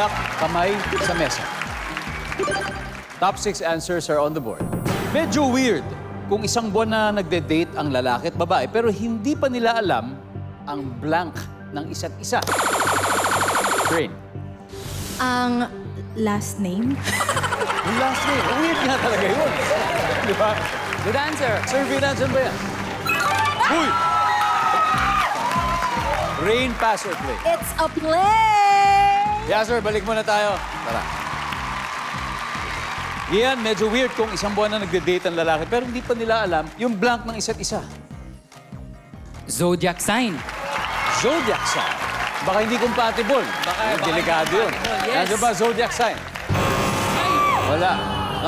Tulak, kamay sa mesa. Top 6 answers are on the board. Medyo weird kung isang buwan na nagde-date ang lalaki at babae pero hindi pa nila alam ang blank ng isa't isa. Brain. Ang last name? Yung last name. Weird nga talaga yun. Di ba? Good answer. Survey natin ba yan? Uy! Rain, pass or play? It's a play! Yeah, sir. Balik muna tayo. Tara. Iyan, medyo weird kung isang buwan na nagde-date ang lalaki pero hindi pa nila alam yung blank ng isa't isa. Zodiac sign. Zodiac sign. Baka hindi compatible. Baka delikado yun. Yes. Nandiyan ba zodiac sign? Wala.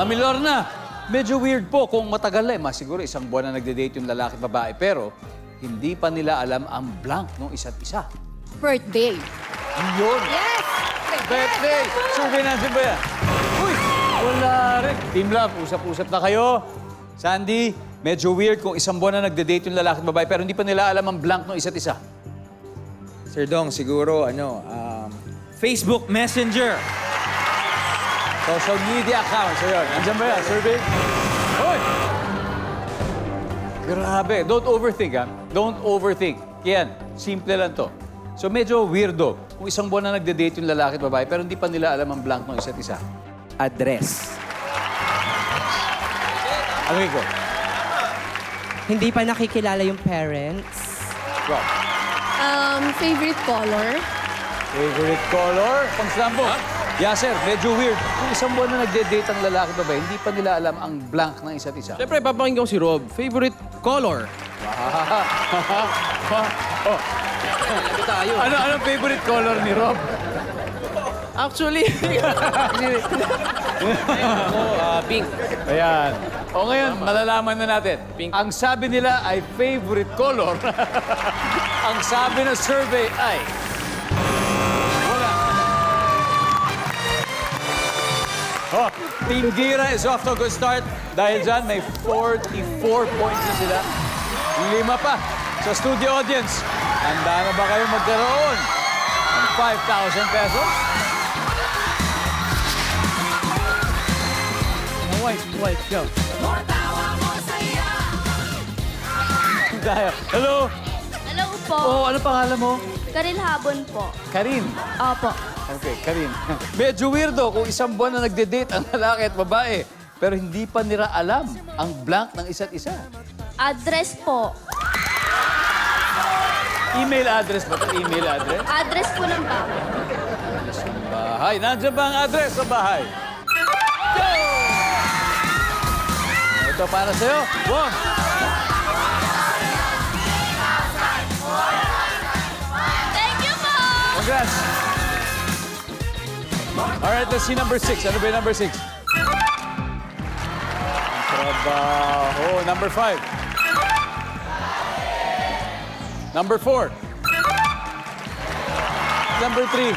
Milor na. Medyo weird po kung matagal na. Siguro isang buwan na nagde-date yung lalaki at babae pero hindi pa nila alam ang blank ng isa't isa. Birthday. Yun. Yes! Birthday! Survey natin ba yan? Uy! Wala rin. Team Love, usap-usap na kayo. Sandy, medyo weird kung isang buwan na nagde-date yung lalaki at babae pero hindi pa nila alam ang blank ng isa't isa. Sir Dong, siguro, Facebook Messenger. Social media accounts. Ayun. Andiyan ba yan? Survey? Hoy! Grabe. Don't overthink, ha? Don't overthink. Yan. Simple lang to. So medyo weirdo kung isang buwan na nagde-date yung lalaki at babae pero hindi pa nila alam ang blank ng isa't isa. Address. Ano ko? Hindi pa nakikilala yung parents. Rob. Favorite color? Favorite color? Pang-slambo. Yeah, sir. Medyo weird. Kung isang buwan na nagde-date ang lalaki at babae, hindi pa nila alam ang blank ng isa't isa. Siyempre, papakinggan ko si Rob. Favorite color? Oh. Anong favorite color ni Rob? Actually, pink. Ayan. O ngayon, malalaman na natin. Ang sabi nila ay favorite color. Ang sabi ng survey ay... Wala. Oh, Team Gira is off to a good start. Dahil dyan, may 44 points na sila. 5 pa. Sa studio audience, handa na ba kayo magkaroon ng 5,000 pesos? White, go. Hello? Hello po. Oh, ano pangalan mo? Karil Habon po. Karin. Opo. Okay, Karin. Medyo weirdo kung isang buwan na nagde-date ang lalaki at babae, pero hindi pa nila alam ang blank ng isa't isa. Address po. Email address ba ito? Email address? Address po ng bahay. Bahay. Nandiyan ba ang address sa bahay? Go! Ito para sa'yo. One. Thank you po! Congrats. Alright, let's see number 6. Ano ba yung number 6? Trabaho. Number 5. Number 4. Number 3.